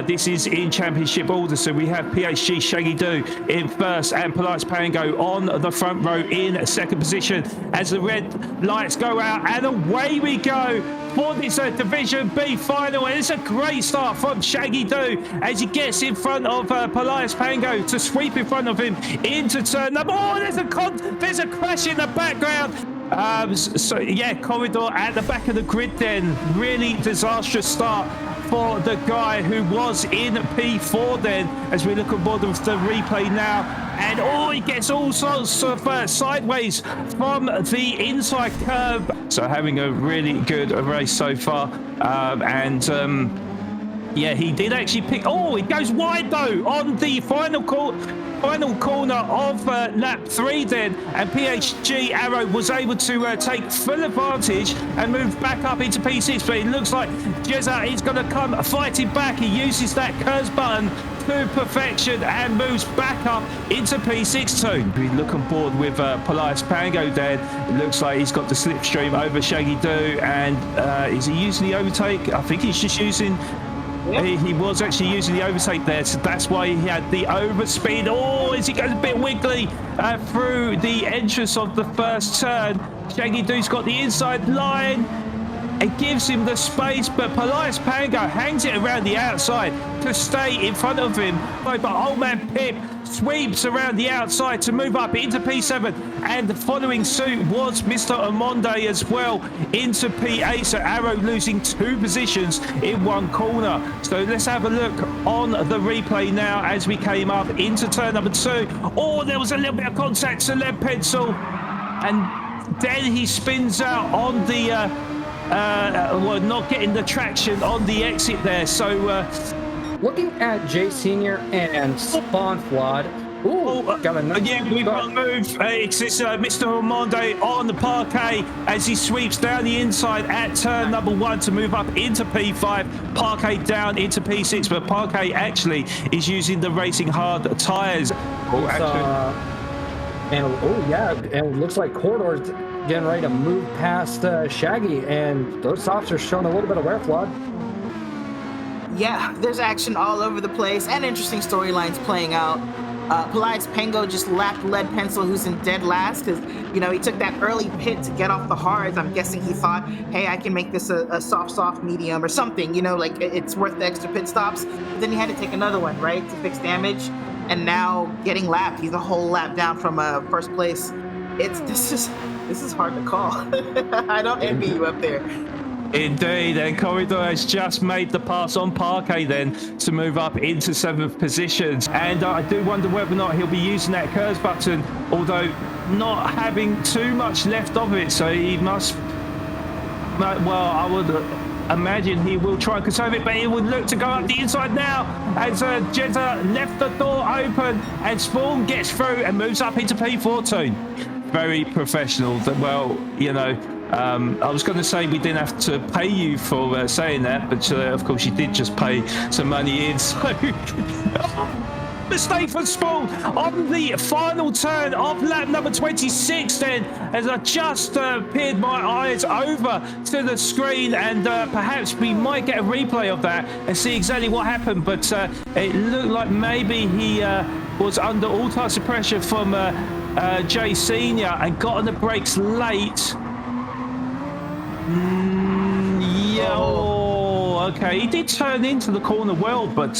This is in championship order, so we have PHG Shaggy Do in first and Polites Pango on the front row in second position as the red lights go out, and away we go for this Division B final. And it's a great start from Shaggy Do as he gets in front of Polites Pango to sweep in front of him into turn number. Oh, there's a crash in the background. So yeah, Corridor at the back of the grid then. Really disastrous start for the guy who was in P4 then, as we look at board of the replay now. And oh, he gets all sorts of sideways from the inside curve. So having a really good race so far. Yeah, he did actually pick. Oh, it goes wide though on the final corner of lap 3 then, and PHG Arrow was able to take full advantage and move back up into P6, but it looks like Jezza is going to come fighting back. He uses that curse button to perfection and moves back up into P6 too. We look on board with Polites Pango then. It looks like he's got the slipstream over Shaggy Do, and is he using the overtake? I think he's just using... He was actually using the overtake there, so that's why he had the overspeed. Oh, as he goes a bit wiggly through the entrance of the first turn. Shaggy Do's got the inside line. It gives him the space, but Polites Pango hangs it around the outside to stay in front of him. But old man Pip sweeps around the outside to move up into P7, and following suit was Mr. Amonde as well into P8. So Arrow losing 2 positions in one corner. So let's have a look on the replay now as we came up into turn number 2. Oh, there was a little bit of contact to lead pencil, and then he spins out on the well, not getting the traction on the exit there. So looking at Jay Senior and Spawn Flawed. Yeah, we've got a move. It's Mr. Ramonde on the parquet as he sweeps down the inside at turn number 1 to move up into P5. Parquet down into P6, but Parquet actually is using the Racing Hard tyres. And it looks like Corridor's getting ready to move past Shaggy, and those softs are showing a little bit of wear, Flawed. Yeah, there's action all over the place and interesting storylines playing out. Polites Pango just lapped Lead Pencil, who's in dead last, because, you know, he took that early pit to get off the hards. I'm guessing he thought, hey, I can make this a soft medium or something, you know, like it's worth the extra pit stops. But then he had to take another one, right, to fix damage. And now getting lapped, he's a whole lap down from first place. This is hard to call. I don't envy you up there. Indeed, and Corridor has just made the pass on Parquet then to move up into 7th positions. And I do wonder whether or not he'll be using that curse button, although not having too much left of it. So he must, well, I would imagine he will try and conserve it, but he would look to go up the inside now as Jezza left the door open, and Spawn gets through and moves up into P14. Very professional. Well, you know, I was going to say we didn't have to pay you for saying that, but of course you did just pay some money in. So mistake for Spawn on the final turn of lap number 26 then, as I just peered my eyes over to the screen, and perhaps we might get a replay of that and see exactly what happened. But it looked like maybe he was under all types of pressure from Jay Senior and got on the brakes late. Okay, he did turn into the corner well, but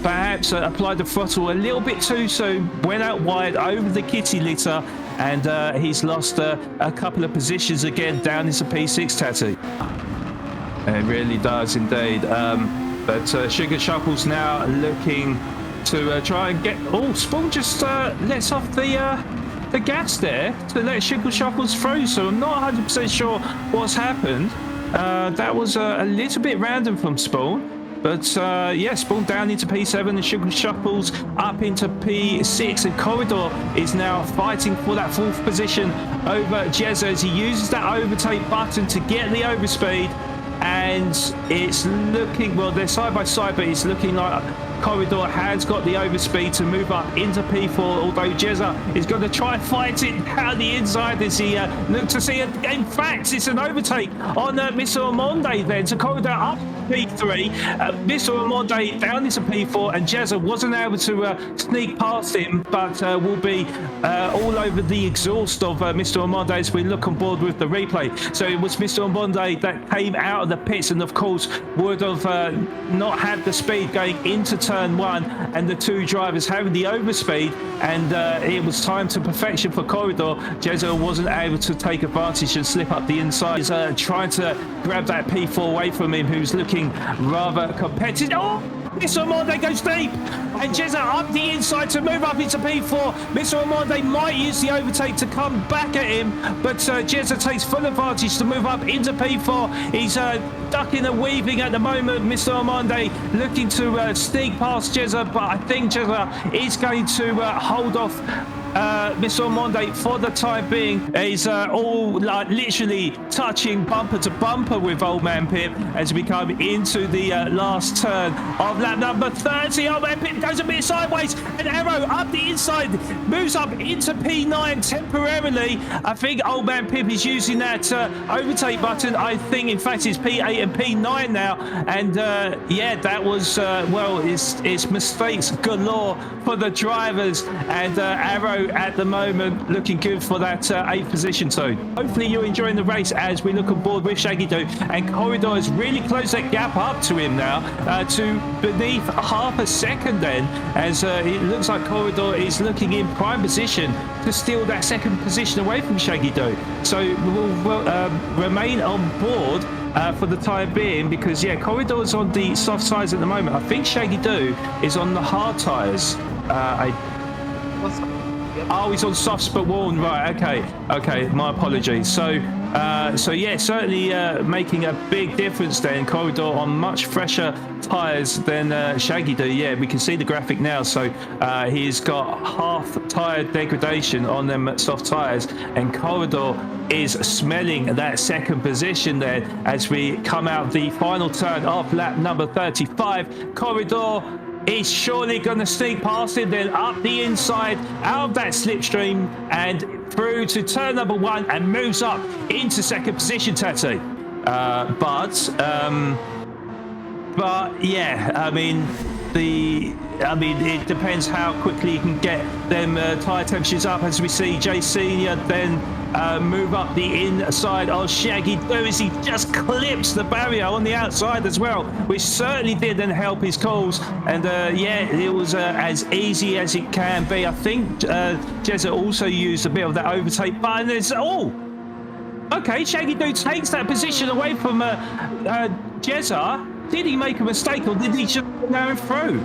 perhaps applied the throttle a little bit too soon, went out wide over the kitty litter, and he's lost a couple of positions again down into P6, Tatty. It really does indeed. But Sugar Shuffle's now looking to try and get... Oh, Spawn just lets off the gas there to let Sugar Shuffles through, so I'm not 100% sure what's happened. That was a little bit random from Spawn, but yeah, Spawn down into P7 and Sugar Shuffles up into P6, and Corridor is now fighting for that 4th position over Jezza as he uses that overtake button to get the overspeed. And it's looking, well, they're side by side, but it's looking like Corridor has got the overspeed to move up into P4, although Jezza is going to try and fight it down the inside as he look to see it. In fact, it's an overtake on Mr. Omonde then. So Corridor up P3, Mr. Omonde down into P4, and Jezza wasn't able to sneak past him, but will be all over the exhaust of Mr. Omonde as we look on board with the replay. So it was Mr. Omonde that came out of the pits and of course would have not had the speed going into turn 1, and the two drivers having the overspeed, and it was time to perfection for Corridor. Jezza wasn't able to take advantage and slip up the inside. He's trying to grab that P4 away from him, who's looking rather competitive. Oh! Mr. Omonde goes deep, and Jezza up the inside to move up into P4. Mr. Omonde might use the overtake to come back at him, but Jezza takes full advantage to move up into P4. He's ducking and weaving at the moment. Mr. Omonde looking to sneak past Jezza, but I think Jezza is going to hold off Mr. Omonde for the time being. He's all like literally touching bumper to bumper with Old Man Pip as we come into the last turn of lap number 30. Old Man Pip goes a bit sideways, and Arrow up the inside moves up into P9 temporarily. I think Old Man Pip is using that overtake button. I think in fact it's P8 and P9 now, and yeah, that was well, it's mistakes galore for the drivers, and Arrow at the moment looking good for that 8th position. So hopefully you're enjoying the race as we look on board with Shaggy Doo, and Corridor has really closed that gap up to him now to beneath half a second then, as it looks like Corridor is looking in prime position to steal that 2nd position away from Shaggy Doo. So we'll remain on board for the time being, because yeah, Corridor's on the soft tyres at the moment. I think Shaggy Doo is on the hard tyres. Oh, he's on softs but worn. Right, okay, my apologies. So yeah, certainly making a big difference then. Corridor on much fresher tyres than Shaggy Doo. Yeah, we can see the graphic now. So he's got half tyre degradation on them soft tyres, and Corridor is smelling that 2nd position there as we come out the final turn of lap number 35. Corridor is surely going to sneak past him, then up the inside, out of that slipstream, and through to turn number 1, and moves up into 2nd position, Tati. But yeah, I mean, it depends how quickly you can get them tyre temperatures up, as we see Jay Senior then move up the inside of Shaggy Doo as he just clips the barrier on the outside as well, which certainly didn't help his cause. And yeah, it was as easy as it can be. I think Jezza also used a bit of that overtake button. Okay, Shaggy Doo takes that position away from Jezza. Did he make a mistake, or did he just go through?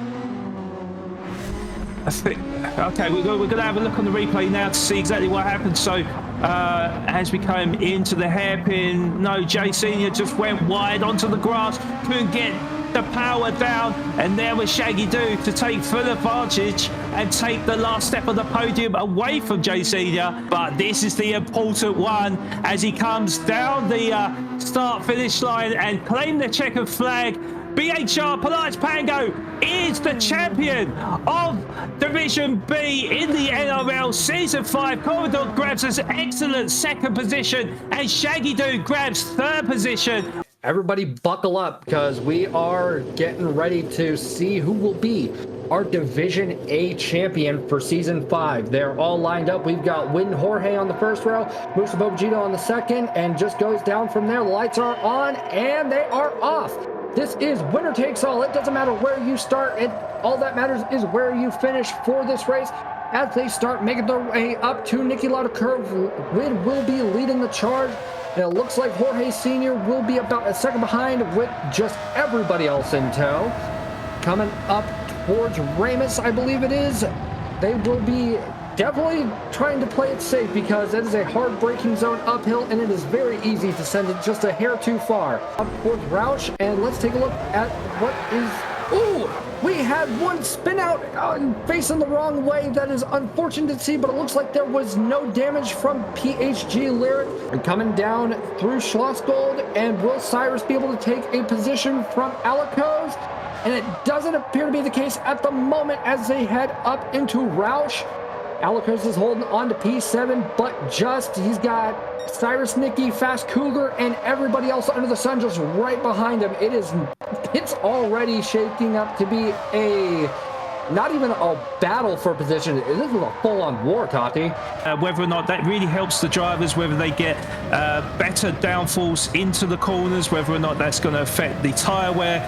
I think, okay, we're going to have a look on the replay now to see exactly what happened. So as we came into the hairpin, no, Jay Senior just went wide onto the grass, couldn't get the power down, and there was Shaggy Doo to take full advantage and take the last step of the podium away from Jay Senior. But this is the important one as he comes down the start-finish line and claim the checkered flag. BHR Polites Pango is the champion of Division B in the NRL Season 5. Corridor grabs an excellent 2nd position, and Shaggy Doo grabs 3rd position. Everybody buckle up, because we are getting ready to see who will be our Division A champion for Season 5. They're all lined up. We've got Win Jorge on the 1st row, Musa Bobajito on the 2nd, and just goes down from there. The lights are on, and they are off. This is winner takes all. It doesn't matter where you start. All that matters is where you finish for this race. As they start making their way up to Nicky Lauda Curve, Win will be leading the charge. And it looks like Jorge Sr. will be about a 2nd behind with just everybody else in tow. Coming up towards Ramus, I believe it is. They will be definitely trying to play it safe, because it is a hard braking zone uphill, and it is very easy to send it just a hair too far. Up towards Roush, and let's take a look at what is... Ooh! We had one spin out facing the wrong way. That is unfortunate to see, but it looks like there was no damage from PHG Lyric. And coming down through Schlossgold, and will Cyrus be able to take a position from Alicos? and it doesn't appear to be the case at the moment as they head up into Roush. Alikos is holding on to P7, but he's got Cyrus, Nicky, Fast Cougar, and everybody else under the sun just right behind him. It's already shaking up to be not even a battle for position. This is a full-on war, Tati. Whether or not that really helps the drivers, whether they get better downfalls into the corners, whether or not that's going to affect the tyre wear.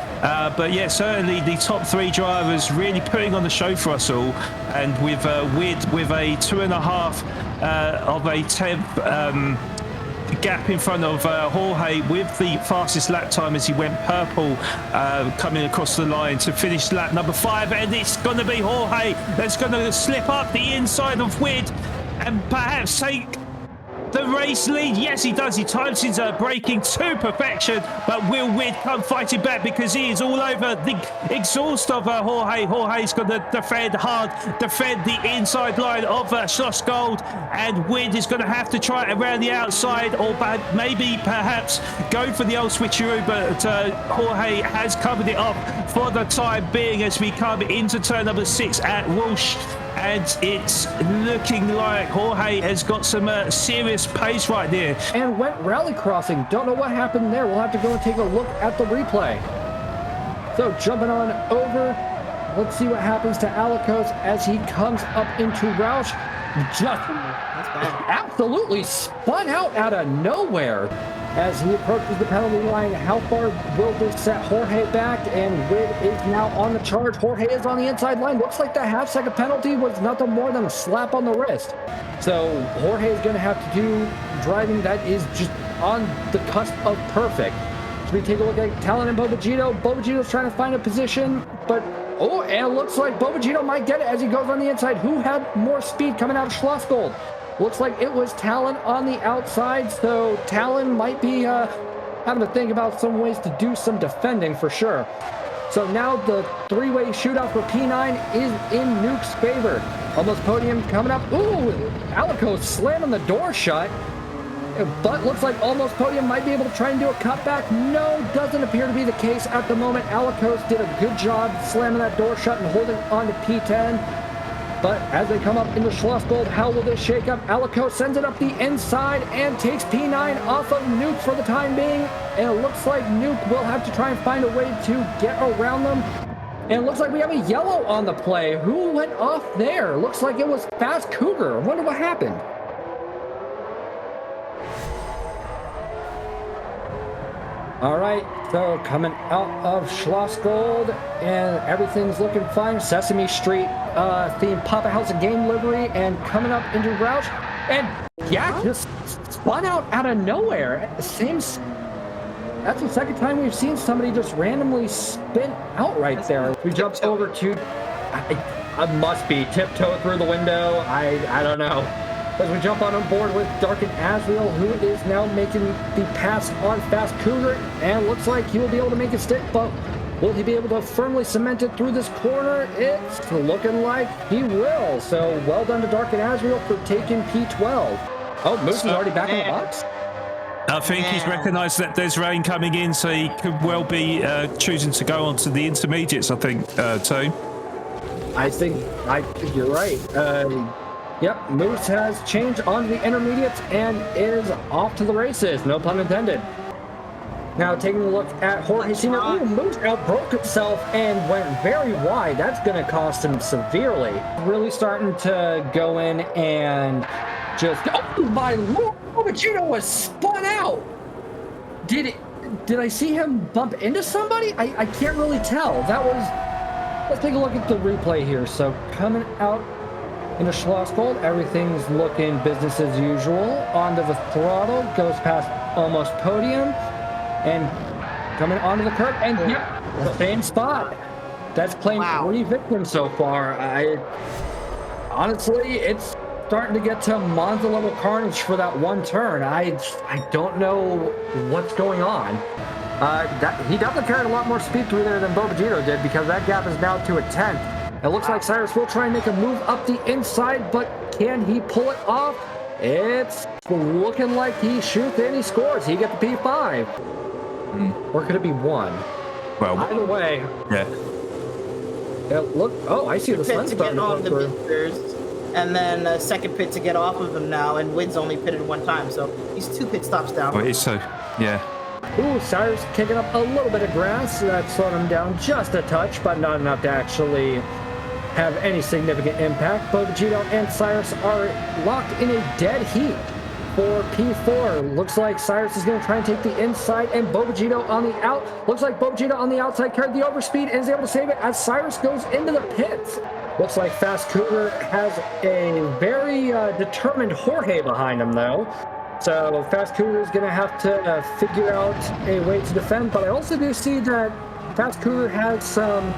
But yeah, certainly the top 3 drivers really putting on the show for us all. And with with a 2.5 of a tenth gap in front of Jorge with the fastest lap time as he went purple coming across the line to finish lap number 5, and it's going to be Jorge that's going to slip up the inside of Wid and perhaps take the race lead. Yes, he does. He times his braking to perfection, but will Wid come fighting back because he is all over the exhaust of Jorge. Jorge's going to defend hard, defend the inside line of Schloss Gold, and Wid is going to have to try it around the outside or maybe perhaps go for the old switcheroo, but Jorge has covered it up for the time being as we come into turn number 6 at Walsh. And it's looking like Jorge has got some serious pace right there. And went rally crossing. Don't know what happened there. We'll have to go and take a look at the replay. So jumping on over, let's see what happens to Alikos as he comes up into Roush. Just absolutely spun out of nowhere. As he approaches the penalty line, how far will this set Jorge back? And Wid is now on the charge. Jorge is on the inside line. Looks like the half-second penalty was nothing more than a slap on the wrist. So Jorge is going to have to do driving that is just on the cusp of perfect. So we take a look at Talon and Bobagito. Bobagito's trying to find a position, but and it looks like Bobagito might get it as he goes on the inside. Who had more speed coming out of Schlossgold? Looks like it was Talon on the outside, so Talon might be having to think about some ways to do some defending for sure. So now the 3-way shootout for P9 is in Nuke's favor. Almost podium coming up. Ooh, Alikos slamming the door shut. But looks like almost podium might be able to try and do a cutback. No, doesn't appear to be the case at the moment. Alikos did a good job slamming that door shut and holding on to P10. But as they come up into Schlossgold, how will this shake up? Alikos sends it up the inside and takes P9 off of Nuke for the time being. And it looks like Nuke will have to try and find a way to get around them. And it looks like we have a yellow on the play. Who went off there? Looks like it was Fast Cougar. I wonder what happened. All right, so coming out of Schlossgold, and everything's looking fine. Sesame Street themed Papa House and game livery, and coming up into Roush, and yeah, just spun out of nowhere. That's the second time we've seen somebody just randomly spin out right there. We jumped over to, I must be tiptoe through the window. I don't know. As we jump on board with Dark and Asriel, who is now making the pass on Fast Cougar, and looks like he will be able to make a stick, but will he be able to firmly cement it through this corner? It's looking like he will. So well done to Dark and Asriel for taking P12. Oh, Moose is already back in the box. I think he's recognised that there's rain coming in, so he could well be choosing to go on to the intermediates, I think, too. I think you're right. Yep, Moose has changed onto the intermediates and is off to the races, no pun intended. Now taking a look at Jorge Sr. Ooh, Moose outbroke himself and went very wide. That's going to cost him severely. Really starting to go in and just... Oh my lord, Bobagito was spun out! Did I see him bump into somebody? I can't really tell. That was... Let's take a look at the replay here. So coming out into Schlossgold, everything's looking business as usual. Onto the throttle, goes past almost podium, and coming onto the curb, and yep, the same spot. That's claimed 3 victims so far. Honestly, it's starting to get to Monza level carnage for that one turn. I don't know what's going on. He definitely carried a lot more speed through there than Bobagito did, because that gap is now to a 10th. It looks like Cyrus will try and make a move up the inside, but can he pull it off? It's looking like he shoots and he scores. He gets the P5. Or could it be 1? Well, Either way, yeah. look. Oh, I see the Pit sun to starting get to on come the through. pit and then a second pit to get off of him now, and Wid's only pitted one time, so he's 2 pit stops down. Well, it's so, yeah. Ooh, Cyrus kicking up a little bit of grass. That's slowing him down just a touch, but not enough to actually have any significant impact. Bobagito and Cyrus are locked in a dead heat for P4. Looks like Cyrus is going to try and take the inside, and Bobagito on the out. Looks like Bobagito on the outside carried the overspeed and is able to save it as Cyrus goes into the pits. Looks like Fast Cougar has a very determined Jorge behind him, though. So Fast Cougar is going to have to figure out a way to defend. But I also do see that Fast Cougar has some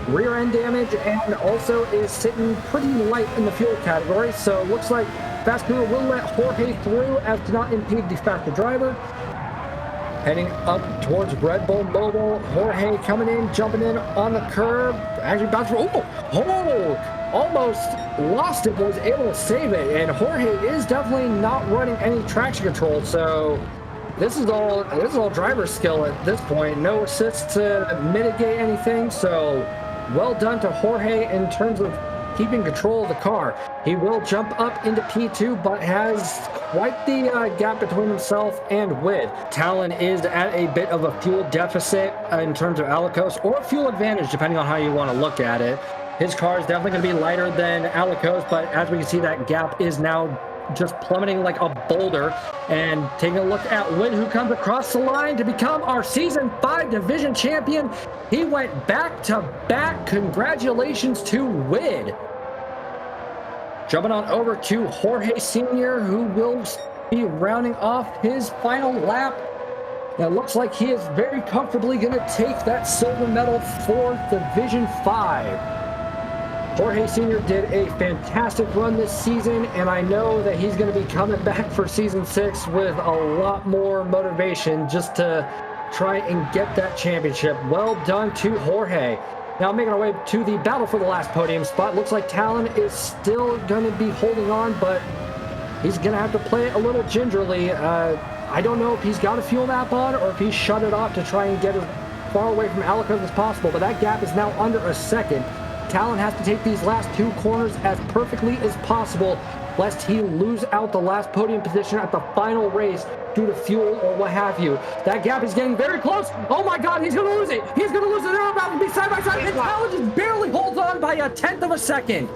rear end damage and also is sitting pretty light in the fuel category. So it looks like Fast Cougar will let Jorge through as to not impede the faster driver. Heading up towards Red Bull Mobile. Jorge coming in, jumping in on the curb. Actually bounced. Almost lost it, but was able to save it. And Jorge is definitely not running any traction control. So this is all driver skill at this point. No assist to mitigate anything. So well done to Jorge in terms of keeping control of the car. He will jump up into P2, but has quite the gap between himself and Wid. Talon is at a bit of a fuel deficit in terms of Alicos, or fuel advantage, depending on how you want to look at it. His car is definitely going to be lighter than Alicos, but as we can see, that gap is now just plummeting like a boulder. And taking a look at Wid, who comes across the line to become our Season 5 Division Champion. He went back-to-back. Congratulations to Wid. Jumping on over to Jorge Sr., who will be rounding off his final lap. Now, it looks like he is very comfortably going to take that silver medal for Division 5. Jorge Sr. did a fantastic run this season, and I know that he's going to be coming back for Season 6 with a lot more motivation just to try and get that championship. Well done to Jorge. Now making our way to the battle for the last podium spot. Looks like Talon is still going to be holding on, but he's going to have to play it a little gingerly. I don't know if he's got a fuel map on or if he's shut it off to try and get as far away from Alicos as possible, but that gap is now under a second. Talon has to take these last 2 corners as perfectly as possible, lest he lose out the last podium position at the final race due to fuel or what have you. That gap is getting very close. Oh my God, he's going to lose it. He's going to lose it. They're about to be side by side. And Talon just barely holds on by a 1/10 of a second.